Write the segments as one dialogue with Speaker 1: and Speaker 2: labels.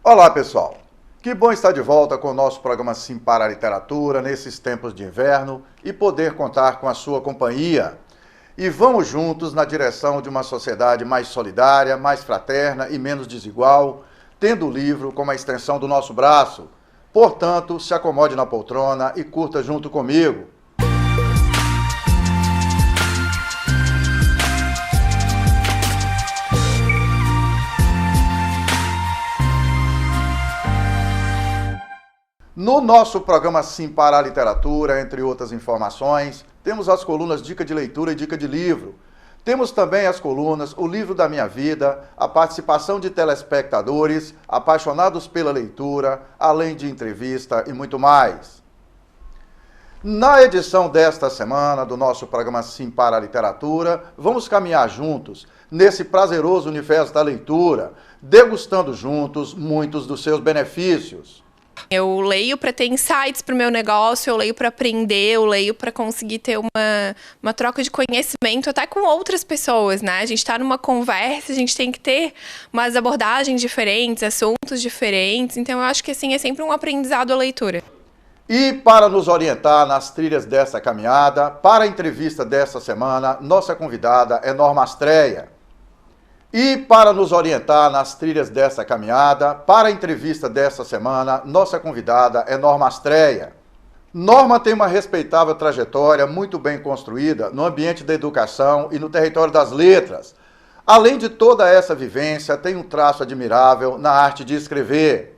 Speaker 1: Olá, pessoal! Que bom estar de volta com o nosso programa Sim para a Literatura nesses tempos de inverno e poder contar com a sua companhia. E vamos juntos na direção de uma sociedade mais solidária, mais fraterna e menos desigual, tendo o livro como a extensão do nosso braço. Portanto, se acomode na poltrona e curta junto comigo. No nosso programa Sim para a Literatura, entre outras informações, temos as colunas Dica de Leitura e Dica de Livro. Temos também as colunas O Livro da Minha Vida, a participação de telespectadores apaixonados pela leitura, além de entrevista e muito mais. Na edição desta semana do nosso programa Sim para a Literatura, vamos caminhar juntos nesse prazeroso universo da leitura, degustando juntos muitos dos seus benefícios.
Speaker 2: Eu leio para ter insights para o meu negócio, eu leio para aprender, eu leio para conseguir ter uma troca de conhecimento até com outras pessoas, né? A gente está numa conversa, a gente tem que ter umas abordagens diferentes, assuntos diferentes. Então, eu acho que assim, é sempre um aprendizado a leitura.
Speaker 1: E para nos orientar nas trilhas dessa caminhada, para a entrevista dessa semana, nossa convidada é Norma Astreia. E para nos orientar nas trilhas dessa caminhada, para a entrevista dessa semana, nossa convidada é Norma Astreia. Norma tem uma respeitável trajetória muito bem construída no ambiente da educação e no território das letras. Além de toda essa vivência, tem um traço admirável na arte de escrever.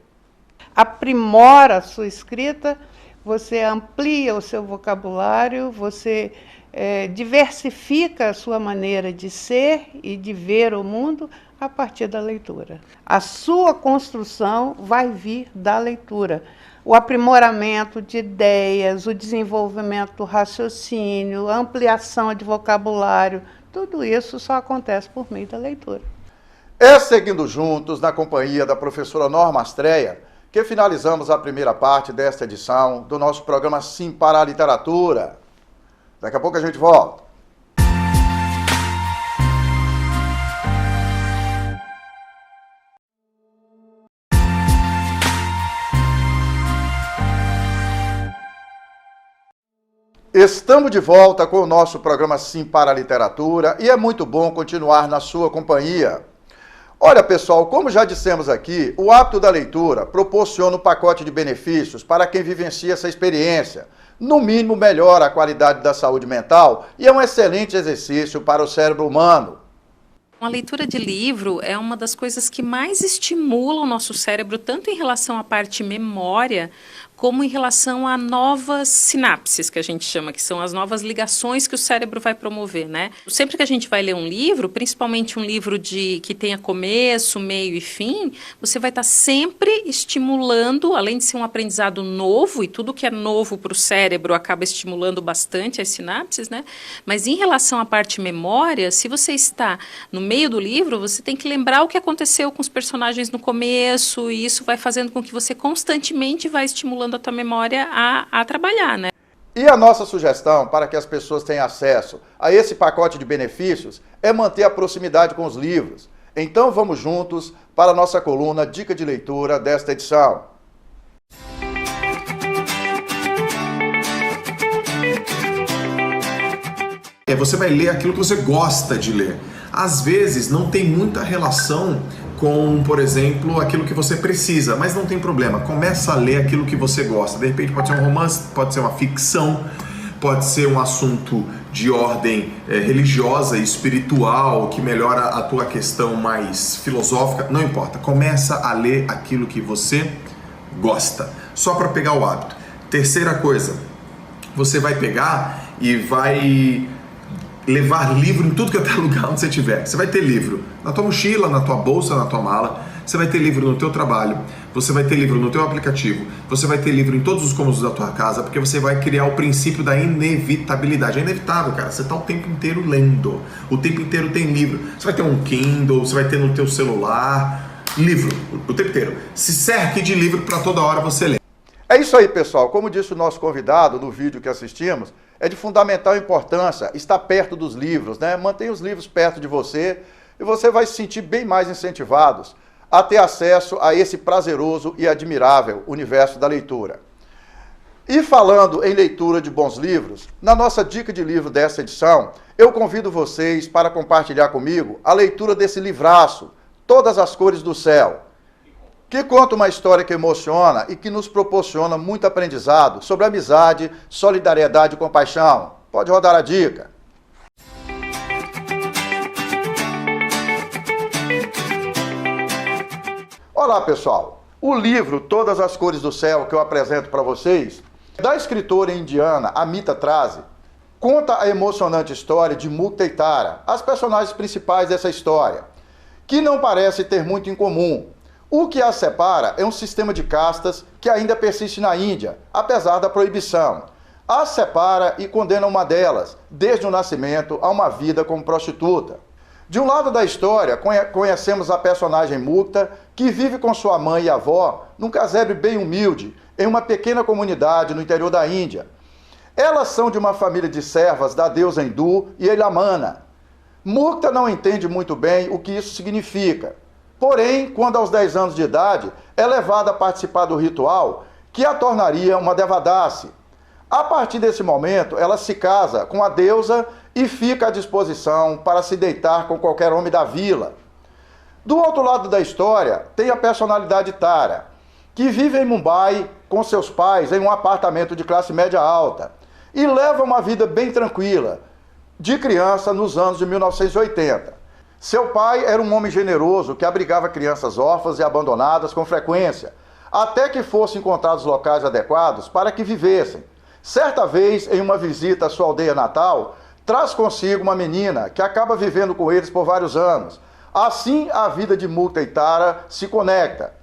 Speaker 3: Aprimora a sua escrita, você amplia o seu vocabulário, você diversifica a sua maneira de ser e de ver o mundo a partir da leitura. A sua construção vai vir da leitura. O aprimoramento de ideias, o desenvolvimento do raciocínio, a ampliação de vocabulário, tudo isso só acontece por meio da leitura.
Speaker 1: É seguindo juntos, na companhia da professora Norma Astreia, que finalizamos a primeira parte desta edição do nosso programa Sim para a Literatura. Daqui a pouco a gente volta. Estamos de volta com o nosso programa Sim para a Literatura e é muito bom continuar na sua companhia. Olha, pessoal, como já dissemos aqui, o hábito da leitura proporciona um pacote de benefícios para quem vivencia essa experiência. No mínimo, melhora a qualidade da saúde mental e é um excelente exercício para o cérebro humano.
Speaker 4: A leitura de livro é uma das coisas que mais estimula o nosso cérebro, tanto em relação à parte memória, como em relação a novas sinapses, que a gente chama, que são as novas ligações que o cérebro vai promover, né? Sempre que a gente vai ler um livro, principalmente um livro que tenha começo, meio e fim, você vai estar sempre estimulando, além de ser um aprendizado novo, e tudo que é novo para o cérebro acaba estimulando bastante as sinapses, né? Mas em relação à parte memória, se você está no meio do livro, você tem que lembrar o que aconteceu com os personagens no começo, e isso vai fazendo com que você constantemente vá estimulando a tua memória a trabalhar, né?
Speaker 1: E a nossa sugestão para que as pessoas tenham acesso a esse pacote de benefícios é manter a proximidade com os livros. Então vamos juntos para a nossa coluna Dica de Leitura desta edição.
Speaker 5: Você vai ler aquilo que você gosta de ler. Às vezes não tem muita relação com, por exemplo, aquilo que você precisa, mas não tem problema, começa a ler aquilo que você gosta. De repente pode ser um romance, pode ser uma ficção, pode ser um assunto de ordem religiosa e espiritual, que melhora a tua questão mais filosófica, não importa, começa a ler aquilo que você gosta, só para pegar o hábito. Terceira coisa, você vai pegar e vai levar livro em tudo que é lugar onde você estiver. Você vai ter livro na tua mochila, na tua bolsa, na tua mala. Você vai ter livro no teu trabalho. Você vai ter livro no teu aplicativo. Você vai ter livro em todos os cômodos da tua casa, porque você vai criar o princípio da inevitabilidade. É inevitável, cara. Você está o tempo inteiro lendo. O tempo inteiro tem livro. Você vai ter um Kindle, você vai ter no teu celular. Livro, o tempo inteiro. Se cerque de livro para toda hora você ler.
Speaker 1: É isso aí, pessoal. Como disse o nosso convidado no vídeo que assistimos, é de fundamental importância estar perto dos livros, né? Mantenha os livros perto de você e você vai se sentir bem mais incentivados a ter acesso a esse prazeroso e admirável universo da leitura. E falando em leitura de bons livros, na nossa dica de livro dessa edição, eu convido vocês para compartilhar comigo a leitura desse livraço, Todas as Cores do Céu, que conta uma história que emociona e que nos proporciona muito aprendizado sobre amizade, solidariedade e compaixão. Pode rodar a dica. Olá, pessoal. O livro Todas as Cores do Céu que eu apresento para vocês, da escritora indiana Amita Trazi, conta a emocionante história de Mukta e Tara, as personagens principais dessa história, que não parece ter muito em comum. O que as separa é um sistema de castas que ainda persiste na Índia, apesar da proibição. As separa e condena uma delas, desde o nascimento, a uma vida como prostituta. De um lado da história, conhecemos a personagem Mukta, que vive com sua mãe e avó num casebre bem humilde, em uma pequena comunidade no interior da Índia. Elas são de uma família de servas da deusa hindu Yelamana. Mukta não entende muito bem o que isso significa. Porém, quando aos 10 anos de idade, é levada a participar do ritual que a tornaria uma devadasi. A partir desse momento, ela se casa com a deusa e fica à disposição para se deitar com qualquer homem da vila. Do outro lado da história, tem a personalidade Tara, que vive em Mumbai com seus pais em um apartamento de classe média alta e leva uma vida bem tranquila, de criança nos anos de 1980. Seu pai era um homem generoso que abrigava crianças órfãs e abandonadas com frequência, até que fossem encontrados locais adequados para que vivessem. Certa vez, em uma visita à sua aldeia natal, traz consigo uma menina que acaba vivendo com eles por vários anos. Assim, a vida de Mukta e Tara se conecta.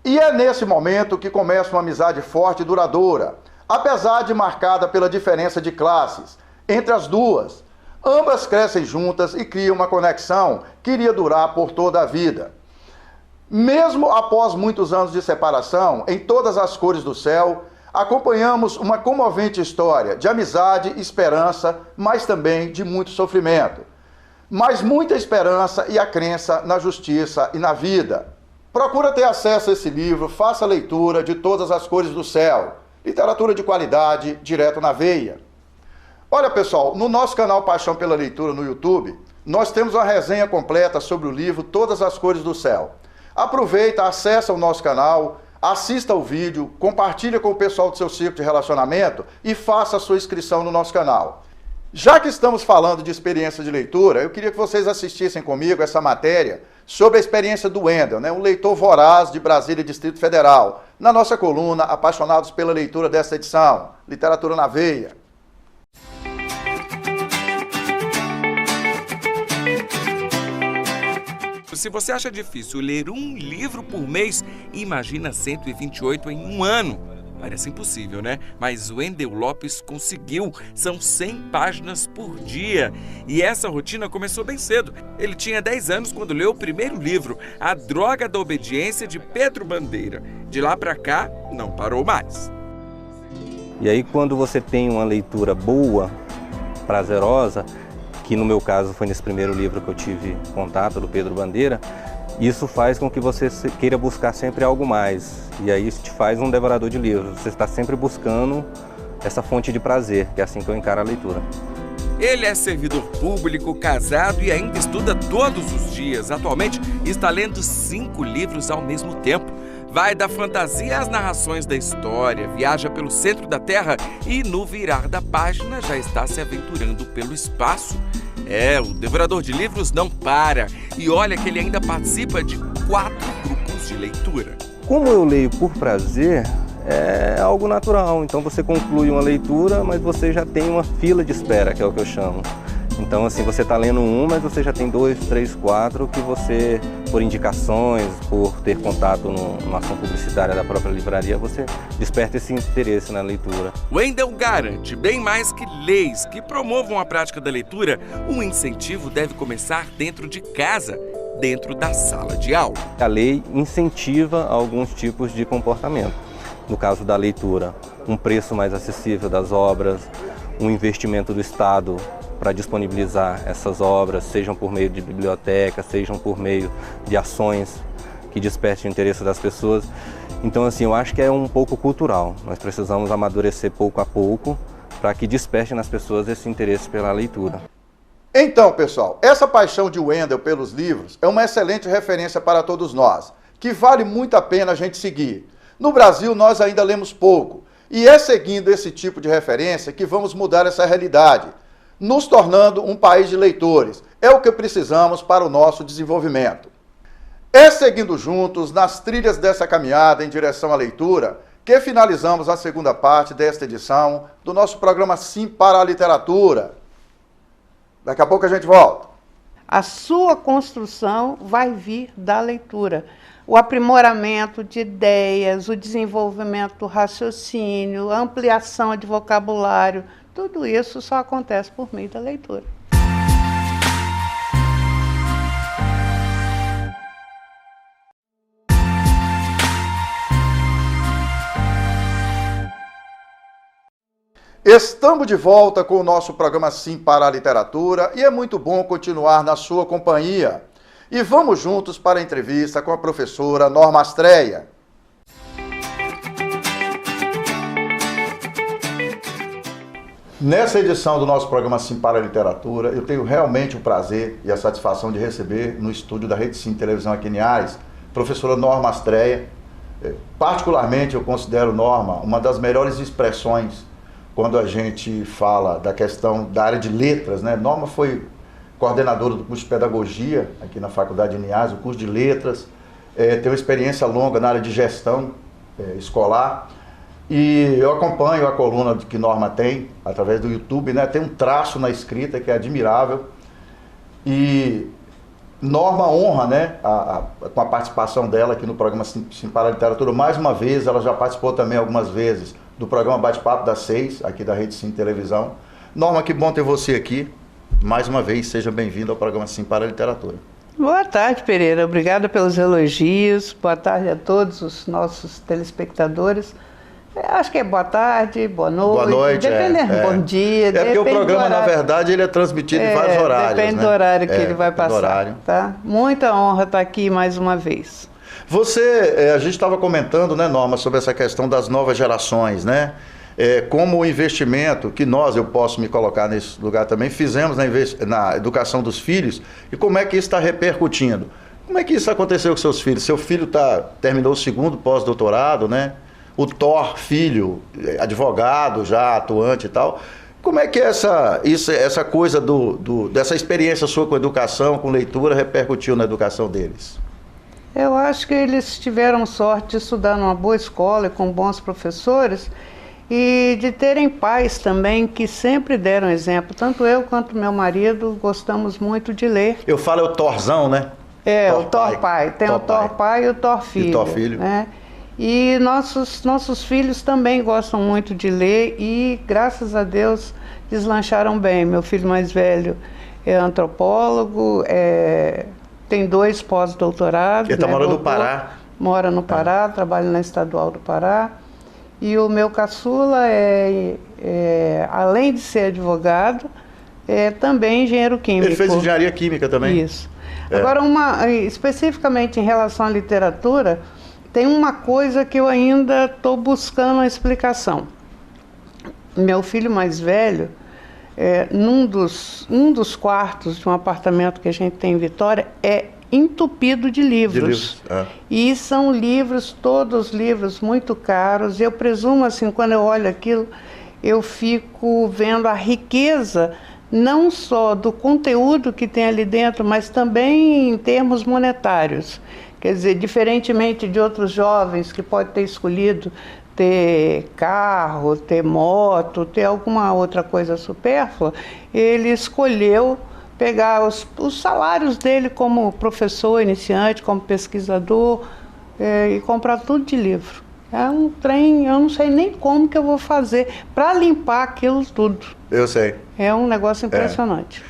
Speaker 1: E é nesse momento que começa uma amizade forte e duradoura, apesar de marcada pela diferença de classes entre as duas. Ambas crescem juntas e criam uma conexão que iria durar por toda a vida. Mesmo após muitos anos de separação, em Todas as Cores do Céu, acompanhamos uma comovente história de amizade, esperança, mas também de muito sofrimento. Mas muita esperança e a crença na justiça e na vida. Procura ter acesso a esse livro, faça a leitura de Todas as Cores do Céu. Literatura de qualidade, direto na veia. Olha, pessoal, no nosso canal Paixão pela Leitura no YouTube, nós temos uma resenha completa sobre o livro Todas as Cores do Céu. Aproveita, acessa o nosso canal, assista o vídeo, compartilha com o pessoal do seu círculo de relacionamento e faça a sua inscrição no nosso canal. Já que estamos falando de experiência de leitura, eu queria que vocês assistissem comigo essa matéria sobre a experiência do Wendel, um leitor voraz de Brasília, Distrito Federal, na nossa coluna Apaixonados pela Leitura desta edição, Literatura na Veia.
Speaker 6: Se você acha difícil ler um livro por mês, imagina 128 em um ano. Parece impossível, né? Mas Wendel Lopes conseguiu. São 100 páginas por dia. E essa rotina começou bem cedo. Ele tinha 10 anos quando leu o primeiro livro, A Droga da Obediência, de Pedro Bandeira. De lá pra cá, não parou mais.
Speaker 7: E aí, quando você tem uma leitura boa, prazerosa, que no meu caso foi nesse primeiro livro que eu tive contato, do Pedro Bandeira, isso faz com que você queira buscar sempre algo mais. E aí isso te faz um devorador de livros. Você está sempre buscando essa fonte de prazer, que é assim que eu encaro a leitura.
Speaker 6: Ele é servidor público, casado e ainda estuda todos os dias. Atualmente está lendo 5 livros ao mesmo tempo. Vai da fantasia às narrações da história, viaja pelo centro da Terra e, no virar da página, já está se aventurando pelo espaço. O devorador de livros não para. E olha que ele ainda participa de 4 grupos de leitura.
Speaker 7: Como eu leio por prazer, é algo natural. Então você conclui uma leitura, mas você já tem uma fila de espera, que é o que eu chamo. Então, assim, você está lendo um, mas você já tem 2, 3, 4 que você, por indicações, por ter contato numa ação publicitária da própria livraria, você desperta esse interesse na leitura.
Speaker 6: Wendel garante, bem mais que leis que promovam a prática da leitura, um incentivo deve começar dentro de casa, dentro da sala de aula.
Speaker 7: A lei incentiva alguns tipos de comportamento. No caso da leitura, um preço mais acessível das obras, um investimento do Estado para disponibilizar essas obras, sejam por meio de biblioteca, sejam por meio de ações que desperte o interesse das pessoas. Então, assim, eu acho que é um pouco cultural. Nós precisamos amadurecer pouco a pouco para que desperte nas pessoas esse interesse pela leitura.
Speaker 1: Então, pessoal, essa paixão de Wendel pelos livros é uma excelente referência para todos nós, que vale muito a pena a gente seguir. No Brasil, nós ainda lemos pouco, e é seguindo esse tipo de referência que vamos mudar essa realidade, nos tornando um país de leitores. É o que precisamos para o nosso desenvolvimento. É seguindo juntos nas trilhas dessa caminhada em direção à leitura que finalizamos a segunda parte desta edição do nosso programa Sim para a Literatura. Daqui a pouco a gente volta.
Speaker 3: A sua construção vai vir da leitura. O aprimoramento de ideias, o desenvolvimento do raciocínio, a ampliação de vocabulário, tudo isso só acontece por meio da leitura.
Speaker 1: Estamos de volta com o nosso programa Sim para a Literatura e é muito bom continuar na sua companhia. E vamos juntos para a entrevista com a professora Norma Astreia. Nessa edição do nosso programa Sim para a Literatura, eu tenho realmente o prazer e a satisfação de receber no estúdio da Rede Sim Televisão aqui em Niares, a professora Norma Astreia. Particularmente, eu considero Norma uma das melhores expressões quando a gente fala da questão da área de letras, né? Norma foi coordenadora do curso de Pedagogia aqui na Faculdade de Niares, o curso de Letras, tem uma experiência longa na área de gestão escolar, e eu acompanho a coluna que Norma tem através do YouTube, né? Tem um traço na escrita que é admirável, e Norma honra, né, com a participação dela aqui no programa Sim para a Literatura. Mais uma vez, ela já participou também algumas vezes do programa Bate-Papo das 6, aqui da Rede Sim Televisão. Norma, que bom ter você aqui. Mais uma vez, seja bem-vindo ao programa Sim para a Literatura.
Speaker 3: Boa tarde, Pereira. Obrigada pelos elogios. Boa tarde a todos os nossos telespectadores. Acho que é boa tarde, boa noite.
Speaker 1: Boa noite,
Speaker 3: bom dia.
Speaker 1: É porque o programa, na verdade, ele é transmitido em vários horários.
Speaker 3: Depende do horário que ele vai passar. Tá? Muita honra estar aqui mais uma vez.
Speaker 1: A gente estava comentando, né, Norma, sobre essa questão das novas gerações, né? Como o investimento que eu posso me colocar nesse lugar também, fizemos na educação dos filhos, e como é que isso está repercutindo? Como é que isso aconteceu com seus filhos? Seu filho terminou o segundo pós-doutorado, né? O Thor, filho, advogado já, atuante e tal. Como é que essa coisa dessa experiência sua com educação, com leitura, repercutiu na educação deles?
Speaker 3: Eu acho que eles tiveram sorte de estudar numa boa escola e com bons professores e de terem pais também que sempre deram exemplo. Tanto eu quanto meu marido gostamos muito de ler.
Speaker 1: Eu falo o Thorzão, né?
Speaker 3: O Thor pai. Tem o Thor pai e o Thor filho.
Speaker 1: E o Thor filho.
Speaker 3: Né? E nossos filhos também gostam muito de ler e, graças a Deus, deslancharam bem. Meu filho mais velho é antropólogo, tem 2 pós-doutorados.
Speaker 1: Ele está morando no Pará.
Speaker 3: Mora no Pará, trabalha na Estadual do Pará. E o meu caçula além de ser advogado, também engenheiro químico.
Speaker 1: Ele fez engenharia química também.
Speaker 3: Isso. Agora, especificamente em relação à literatura, tem uma coisa que eu ainda estou buscando uma explicação. Meu filho mais velho, um dos quartos de um apartamento que a gente tem em Vitória é entupido de livros. E são todos livros muito caros. Eu presumo, assim, quando eu olho aquilo, eu fico vendo a riqueza, não só do conteúdo que tem ali dentro, mas também em termos monetários. Quer dizer, diferentemente de outros jovens que podem ter escolhido ter carro, ter moto, ter alguma outra coisa supérflua, ele escolheu pegar os salários dele como professor iniciante, como pesquisador, e comprar tudo de livro. É um trem, eu não sei nem como que eu vou fazer para limpar aquilo tudo.
Speaker 1: Eu sei.
Speaker 3: É um negócio impressionante.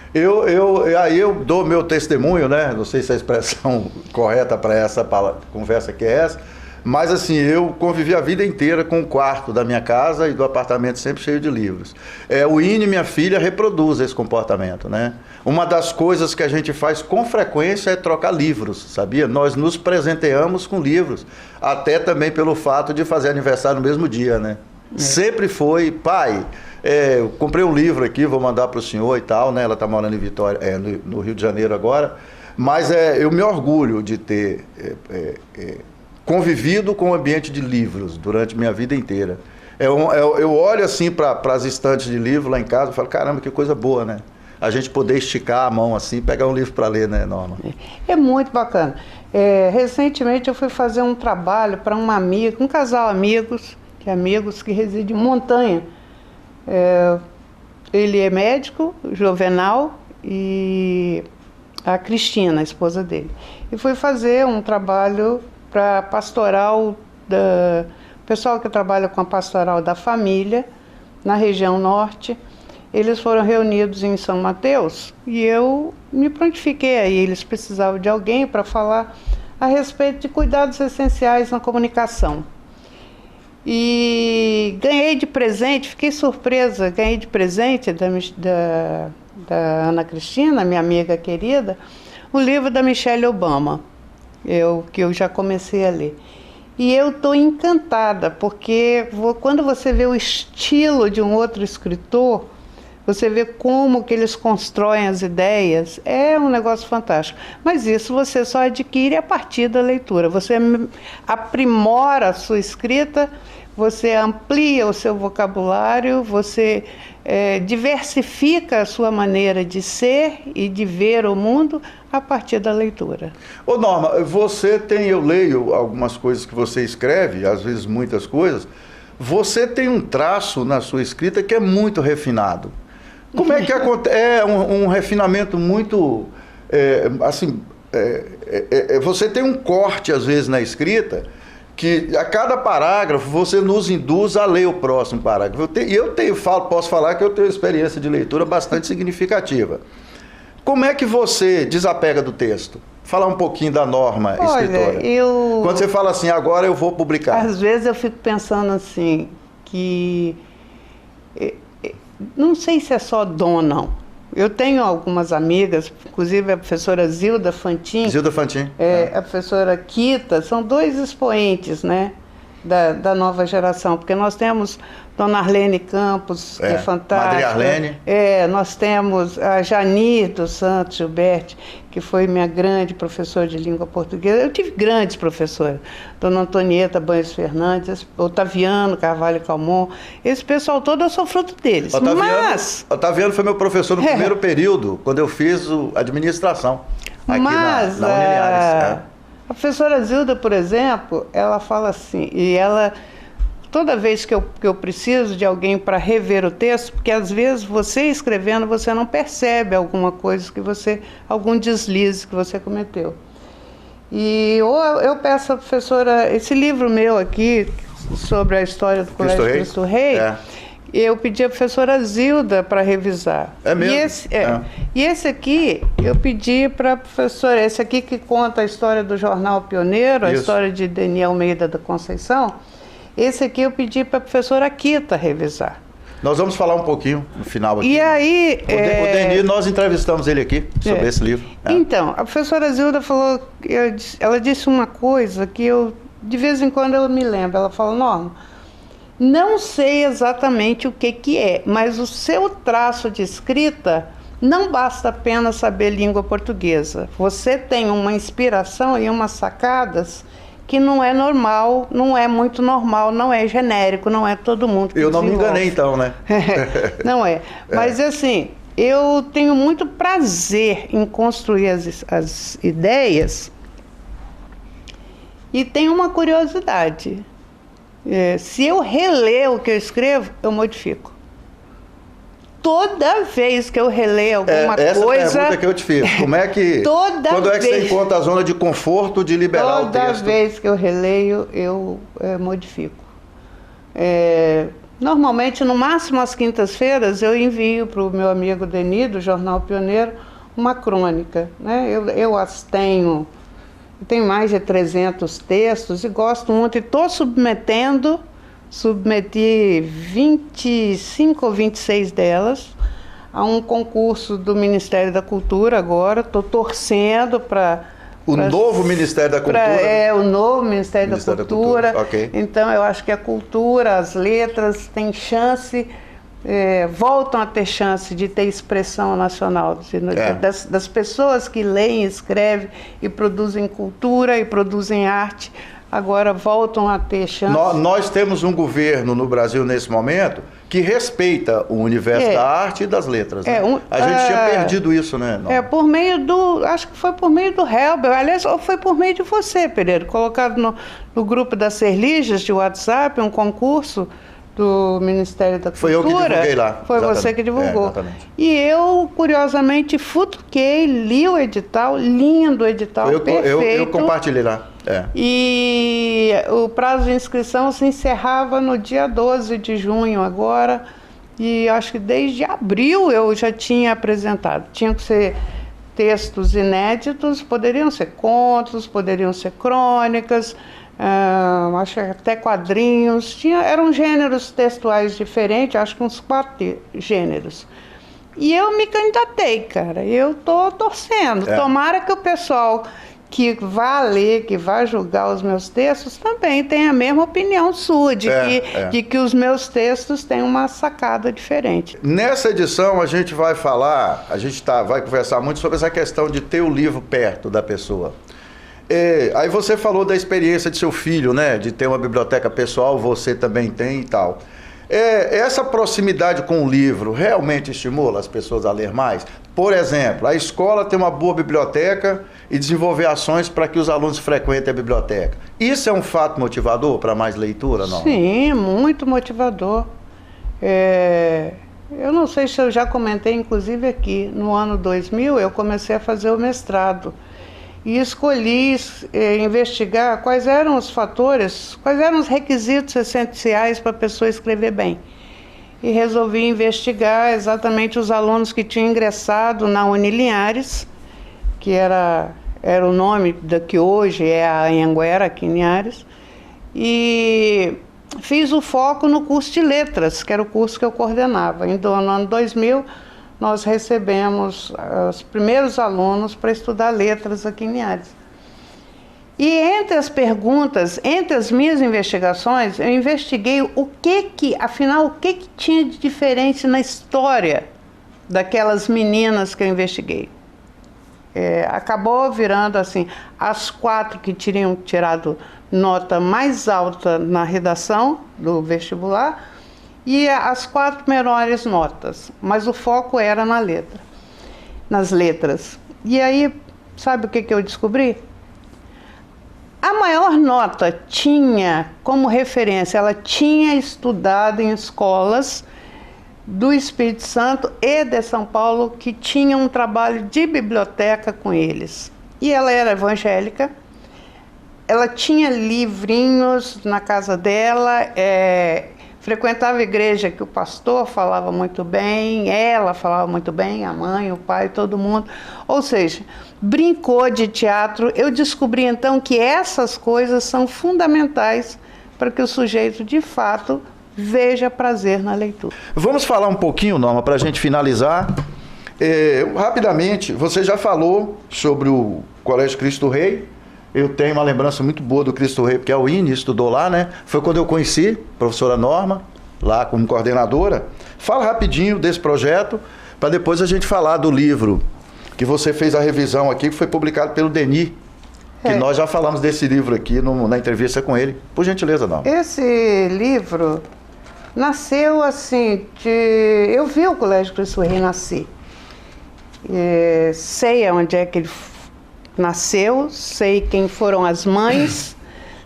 Speaker 1: Aí eu dou meu testemunho, né? Não sei se a expressão correta para essa conversa que é essa, Mas assim, eu convivi a vida inteira com o quarto da minha casa e do apartamento sempre cheio de livros. O Ine, minha filha, reproduz esse comportamento, né? Uma das coisas que a gente faz com frequência é trocar livros, sabia? Nós nos presenteamos com livros, até também pelo fato de fazer aniversário no mesmo dia, né? Sempre foi, pai, eu comprei um livro aqui, vou mandar para o senhor e tal, né? Ela está morando em Vitória, no Rio de Janeiro agora, mas eu me orgulho de ter convivido com o ambiente de livros durante minha vida inteira. Eu olho assim para as estantes de livro lá em casa e falo, caramba, que coisa boa, né? A gente poder esticar a mão assim, pegar um livro para ler, né, Norma?
Speaker 3: É muito bacana. Recentemente eu fui fazer um trabalho para uma amiga, um casal amigos que reside em Montanha. Ele é médico, Juvenal, e a Cristina, a esposa dele. E fui fazer um trabalho para pastoral, pessoal que trabalha com a pastoral da família, na região norte. Eles foram reunidos em São Mateus e eu me prontifiquei aí. Eles precisavam de alguém para falar a respeito de cuidados essenciais na comunicação. E ganhei de presente, fiquei surpresa, ganhei de presente da Ana Cristina, minha amiga querida, o livro da Michelle Obama, que eu já comecei a ler. E eu estou encantada, porque quando você vê o estilo de um outro escritor, você vê como que eles constroem as ideias, é um negócio fantástico. Mas isso você só adquire a partir da leitura. Você aprimora a sua escrita, você amplia o seu vocabulário, você diversifica a sua maneira de ser e de ver o mundo a partir da leitura.
Speaker 1: Ô Norma, eu leio algumas coisas que você escreve, às vezes muitas coisas, você tem um traço na sua escrita que é muito refinado. Como é que acontece? É um refinamento muito, você tem um corte às vezes na escrita, que a cada parágrafo você nos induz a ler o próximo parágrafo. Posso falar que eu tenho experiência de leitura bastante significativa. Como é que você desapega do texto? Falar um pouquinho da Norma, escritora. Quando você fala assim, agora eu vou publicar.
Speaker 3: Às vezes eu fico pensando assim, que não sei se é só dom ou não. Eu tenho algumas amigas, inclusive a professora Zilda Fantin.
Speaker 1: Zilda Fantin.
Speaker 3: A professora Kita, são dois expoentes, né, da nova geração, porque nós temos Dona Arlene Campos, que é fantástica.
Speaker 1: Madre Arlene.
Speaker 3: Nós temos a Janir dos Santos Gilberti, que foi minha grande professora de língua portuguesa. Eu tive grandes professoras, Dona Antonieta Banhos Fernandes, Otaviano Carvalho Calmon. Esse pessoal todo, eu sou fruto deles.
Speaker 1: Otaviano foi meu professor no primeiro período, quando eu fiz administração aqui na Uniliares.
Speaker 3: A professora Zilda, por exemplo, ela fala assim, e ela, toda vez que eu preciso de alguém para rever o texto, porque às vezes você escrevendo, você não percebe alguma coisa algum deslize que você cometeu. E ou eu peço à professora, esse livro meu aqui, sobre a história do Colégio Cristo Rei, eu pedi à professora Zilda para revisar.
Speaker 1: É mesmo?
Speaker 3: E esse aqui, eu pedi para a professora, esse aqui que conta a história do Jornal Pioneiro, a história de Deni Almeida da Conceição, esse aqui eu pedi para a professora Kita revisar.
Speaker 1: Nós vamos falar um pouquinho no final aqui.
Speaker 3: E aí...
Speaker 1: O Deni, nós entrevistamos ele aqui sobre esse livro.
Speaker 3: Então, a professora Zilda falou, ela disse uma coisa que de vez em quando eu me lembro. Ela falou, Norma, não sei exatamente o que é, mas o seu traço de escrita não basta apenas saber língua portuguesa. Você tem uma inspiração e umas sacadas que não é normal, não é muito normal, não é genérico, não é todo mundo que
Speaker 1: Eu não me enganei então, né?
Speaker 3: Não é. Mas assim, eu tenho muito prazer em construir as ideias e tenho uma curiosidade. Se eu reler o que eu escrevo, eu modifico. Toda vez que eu releio alguma coisa... Essa é a pergunta que
Speaker 1: eu te fiz. Como é que... Quando é que você encontra a zona de conforto de liberar o texto?
Speaker 3: Toda vez que eu releio, eu modifico. Normalmente, no máximo às quintas-feiras, eu envio para o meu amigo Deni, do Jornal Pioneiro, uma crônica, né? Eu as tenho Eu tenho mais de 300 textos e gosto muito, e estou submeti 25 ou 26 delas a um concurso do Ministério da Cultura agora. Estou torcendo para...
Speaker 1: O novo Ministério da Cultura?
Speaker 3: O novo Ministério da Cultura.
Speaker 1: Okay.
Speaker 3: Então, eu acho que a cultura, as letras têm chance, voltam a ter chance de ter expressão nacional. Das pessoas que leem, escrevem e produzem cultura e produzem arte, agora voltam a ter chance.
Speaker 1: Nós temos um governo no Brasil nesse momento que respeita o universo da arte e das letras. Né? A gente tinha perdido isso, né?
Speaker 3: Por meio acho que foi por meio do Helber, aliás, ou foi por meio de você, Pereira, colocado no grupo das Serlígias de WhatsApp, um concurso do Ministério da Cultura.
Speaker 1: Foi eu que divulguei lá.
Speaker 3: Foi você que divulgou.
Speaker 1: Exatamente.
Speaker 3: E eu, curiosamente, futuquei, li o edital, lindo edital, perfeito.
Speaker 1: Eu compartilhei lá.
Speaker 3: E o prazo de inscrição se encerrava no dia 12 de junho agora, e acho que desde abril eu já tinha apresentado. Tinham que ser textos inéditos, poderiam ser contos, poderiam ser crônicas, acho que até quadrinhos, eram gêneros textuais diferentes, acho que uns 4 gêneros. E eu me candidatei, cara, eu tô torcendo. Tomara que o pessoal que vá ler, que vá julgar os meus textos, também tenha a mesma opinião sua, de que os meus textos têm uma sacada diferente.
Speaker 1: Nessa edição a gente vai falar, vai conversar muito sobre essa questão de ter o livro perto da pessoa. Aí você falou da experiência de seu filho, né? De ter uma biblioteca pessoal, você também tem e tal. Essa proximidade com o livro realmente estimula as pessoas a ler mais? Por exemplo, a escola tem uma boa biblioteca e desenvolver ações para que os alunos frequentem a biblioteca. Isso é um fato motivador para mais leitura, não?
Speaker 3: Sim, muito motivador. Eu não sei se eu já comentei, inclusive aqui, no ano 2000 eu comecei a fazer o mestrado. E escolhi investigar quais eram os fatores, quais eram os requisitos essenciais para a pessoa escrever bem. E resolvi investigar exatamente os alunos que tinham ingressado na Unilinhares, que era o nome da que hoje é a Anhanguera, aqui em Linhares, e fiz o foco no curso de letras, que era o curso que eu coordenava. No ano 2000, nós recebemos os primeiros alunos para estudar letras aqui em Linhares. E entre as perguntas, entre as minhas investigações, eu investiguei afinal, o que tinha de diferente na história daquelas meninas que eu investiguei. Acabou virando assim, as 4 que tinham tirado nota mais alta na redação do vestibular, e as 4 menores notas, mas o foco era nas letras. E aí, sabe o que eu descobri? A maior nota tinha como referência, ela tinha estudado em escolas do Espírito Santo e de São Paulo, que tinham um trabalho de biblioteca com eles. E ela era evangélica, ela tinha livrinhos na casa dela, frequentava a igreja que o pastor falava muito bem, ela falava muito bem, a mãe, o pai, todo mundo. Ou seja, brincou de teatro. Eu descobri então que essas coisas são fundamentais para que o sujeito, de fato, veja prazer na leitura.
Speaker 1: Vamos falar um pouquinho, Norma, para a gente finalizar. Rapidamente, você já falou sobre o Colégio Cristo Rei. Eu tenho uma lembrança muito boa do Cristo Rei, porque a Winnie estudou lá, né? Foi quando eu conheci a professora Norma, lá como coordenadora. Fala rapidinho desse projeto, para depois a gente falar do livro que você fez a revisão aqui, que foi publicado pelo Denis, que nós já falamos desse livro aqui na entrevista com ele. Por gentileza, Norma.
Speaker 3: Esse livro nasceu assim, eu vi o Colégio Cristo Rei nascer. Sei onde é que ele nasceu, sei quem foram as mães,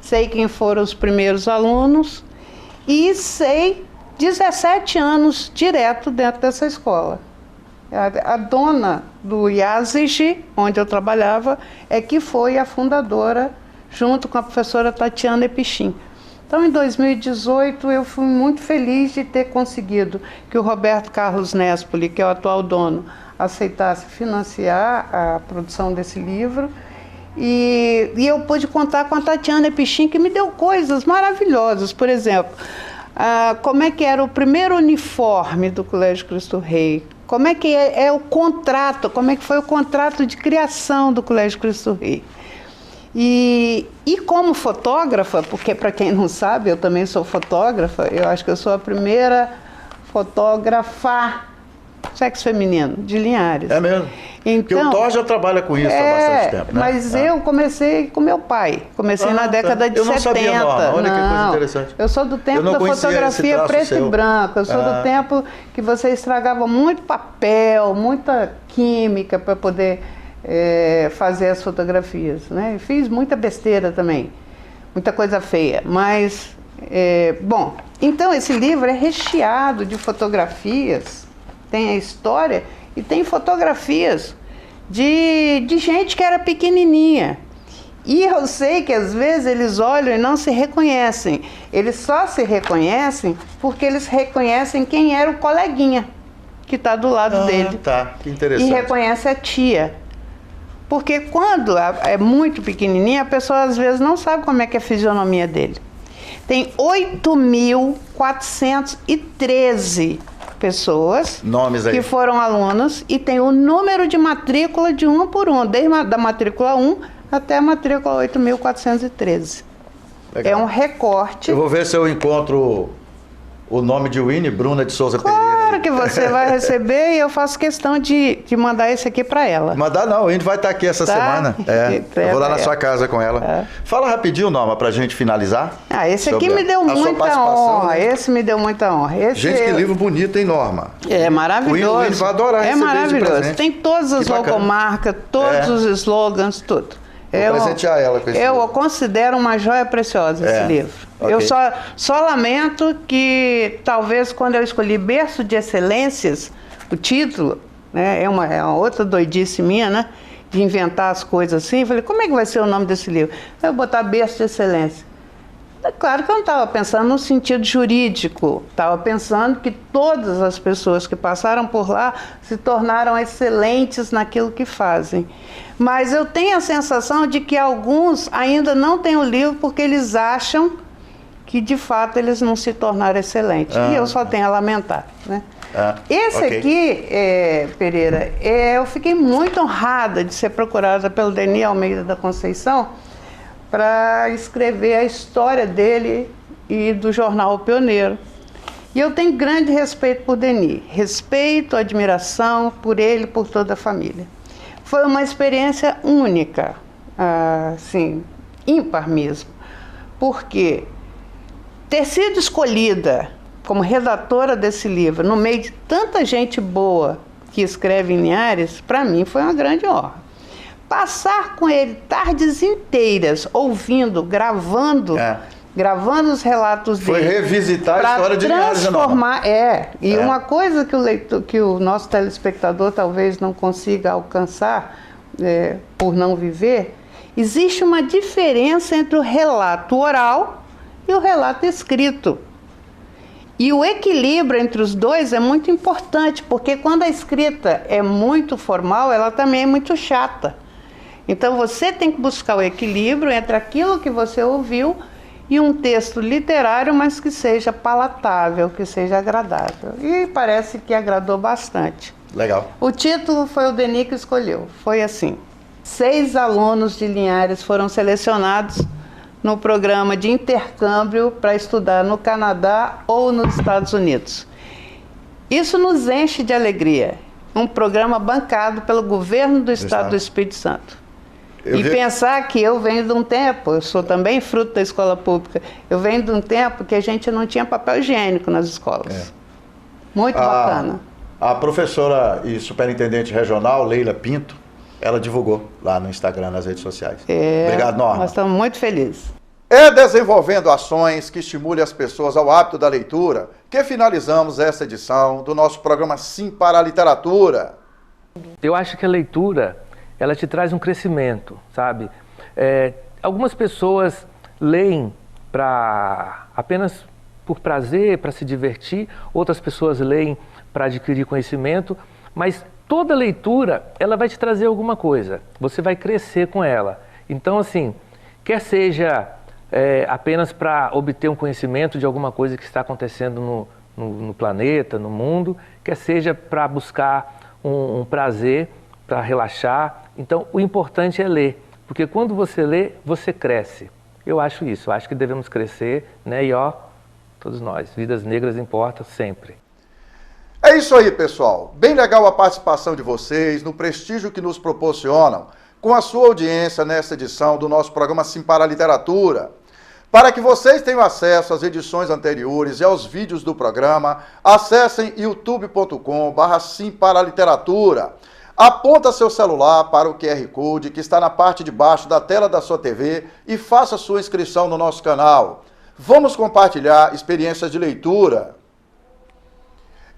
Speaker 3: sei quem foram os primeiros alunos e sei 17 anos direto dentro dessa escola. A dona do IASIG, onde eu trabalhava, é que foi a fundadora, junto com a professora Tatiana Epichim. Então, em 2018, eu fui muito feliz de ter conseguido que o Roberto Carlos Nespoli, que é o atual dono, aceitasse financiar a produção desse livro. E eu pude contar com a Tatiana Pichin, que me deu coisas maravilhosas. Por exemplo, como é que era o primeiro uniforme do Colégio Cristo Rei? Como é que é o contrato? Como é que foi o contrato de criação do Colégio Cristo Rei? E como fotógrafa, porque para quem não sabe, eu também sou fotógrafa, eu acho que eu sou a primeira fotógrafa sexo feminino de Linhares.
Speaker 1: É mesmo? Porque o Thor já trabalha com isso há bastante tempo, né?
Speaker 3: Mas eu comecei com meu pai. Comecei na década de 70.
Speaker 1: Eu não sabia, Norma. Olha que coisa interessante.
Speaker 3: Eu sou do tempo da fotografia preto e branco. Eu sou do tempo que você estragava muito papel, muita química para poder fazer as fotografias, né? Fiz muita besteira também, muita coisa feia. Mas, bom, então esse livro é recheado de fotografias. Tem a história e tem fotografias de gente que era pequenininha. E eu sei que às vezes eles olham e não se reconhecem. Eles só se reconhecem porque eles reconhecem quem era o coleguinha que está do lado dele.
Speaker 1: Tá, que interessante.
Speaker 3: E reconhece a tia. Porque quando é muito pequenininha, a pessoa às vezes não sabe como é que é a fisionomia dele. Tem 8.413 pessoas
Speaker 1: nomes aí
Speaker 3: que foram alunos e tem o número de matrícula de um por um, desde da matrícula 1 até a matrícula 8.413. É um recorte.
Speaker 1: Eu vou ver se eu encontro o nome de Winnie Bruna de Souza
Speaker 3: Claro
Speaker 1: Pereira.
Speaker 3: que você vai receber e eu faço questão de mandar esse aqui para ela.
Speaker 1: Mandar não, a Winnie vai estar aqui essa semana. Eu vou lá na sua casa com ela. Fala rapidinho, Norma, pra gente finalizar.
Speaker 3: Esse aqui me deu muita honra. Né? Esse me deu muita honra.
Speaker 1: Gente, que livro bonito, hein, Norma?
Speaker 3: É maravilhoso.
Speaker 1: O Winnie vai adorar receber
Speaker 3: maravilhoso. Tem todas as logomarcas, todos os slogans, tudo.
Speaker 1: Vou presentear ela com esse livro.
Speaker 3: Eu considero uma joia preciosa esse livro. Okay. Eu só lamento que talvez quando eu escolhi Berço de Excelências, o título, né, é uma outra doidice minha, né? De inventar as coisas assim. Eu falei, como é que vai ser o nome desse livro? Eu vou botar Berço de Excelência. É claro que eu não estava pensando no sentido jurídico, estava pensando que todas as pessoas que passaram por lá se tornaram excelentes naquilo que fazem. Mas eu tenho a sensação de que alguns ainda não têm o livro porque eles acham que de fato eles não se tornaram excelentes. E eu só tenho a lamentar, né? Esse aqui, Pereira, eu fiquei muito honrada de ser procurada pelo Denis Almeida da Conceição para escrever a história dele e do jornal O Pioneiro. E eu tenho grande respeito por Denis, respeito, admiração por ele e por toda a família. Foi uma experiência única, assim, ímpar mesmo, porque ter sido escolhida como redatora desse livro, no meio de tanta gente boa que escreve em Linhares, para mim foi uma grande honra. Passar com ele tardes inteiras, ouvindo, gravando os relatos dele.
Speaker 1: Foi revisitar a história de Linhares.
Speaker 3: Transformar, E uma coisa que o nosso telespectador talvez não consiga alcançar, por não viver, existe uma diferença entre o relato oral e o relato escrito. E o equilíbrio entre os dois é muito importante, porque quando a escrita é muito formal, ela também é muito chata. Então você tem que buscar o equilíbrio entre aquilo que você ouviu e um texto literário, mas que seja palatável, que seja agradável. E parece que agradou bastante.
Speaker 1: Legal.
Speaker 3: O título foi o Denis que escolheu. Foi assim: 6 alunos de Linhares foram selecionados no programa de intercâmbio para estudar no Canadá ou nos Estados Unidos. Isso nos enche de alegria. Um programa bancado pelo governo do estado do Espírito Santo. Pensar que eu venho de um tempo, eu sou também fruto da escola pública, eu venho de um tempo que a gente não tinha papel higiênico nas escolas. Muito bacana.
Speaker 1: A professora e superintendente regional, Leila Pinto, ela divulgou lá no Instagram, nas redes sociais. Obrigado, Norma.
Speaker 3: Nós estamos muito felizes.
Speaker 1: É desenvolvendo ações que estimulem as pessoas ao hábito da leitura que finalizamos essa edição do nosso programa Sim para a Literatura.
Speaker 8: Eu acho que a leitura, ela te traz um crescimento, sabe? Algumas pessoas leem apenas por prazer, para se divertir, outras pessoas leem para adquirir conhecimento, mas toda leitura, ela vai te trazer alguma coisa, você vai crescer com ela. Então, assim, quer seja apenas para obter um conhecimento de alguma coisa que está acontecendo no planeta, no mundo, quer seja para buscar um prazer, para relaxar. Então, o importante é ler, porque quando você lê, você cresce. Eu acho isso, eu acho que devemos crescer, né? E todos nós, vidas negras importam sempre.
Speaker 1: É isso aí, pessoal. Bem legal a participação de vocês, no prestígio que nos proporcionam, com a sua audiência nesta edição do nosso programa Sim para a Literatura. Para que vocês tenham acesso às edições anteriores e aos vídeos do programa, acessem youtube.com/Sim para a Literatura. Aponta seu celular para o QR Code que está na parte de baixo da tela da sua TV e faça sua inscrição no nosso canal. Vamos compartilhar experiências de leitura.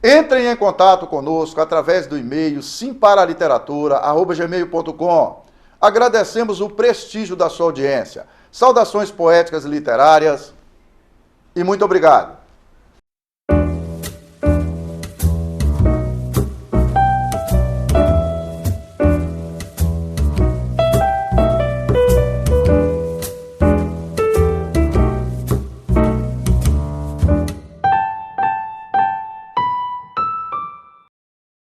Speaker 1: Entrem em contato conosco através do e-mail simparaliteratura@gmail.com. Agradecemos o prestígio da sua audiência. Saudações poéticas e literárias e muito obrigado.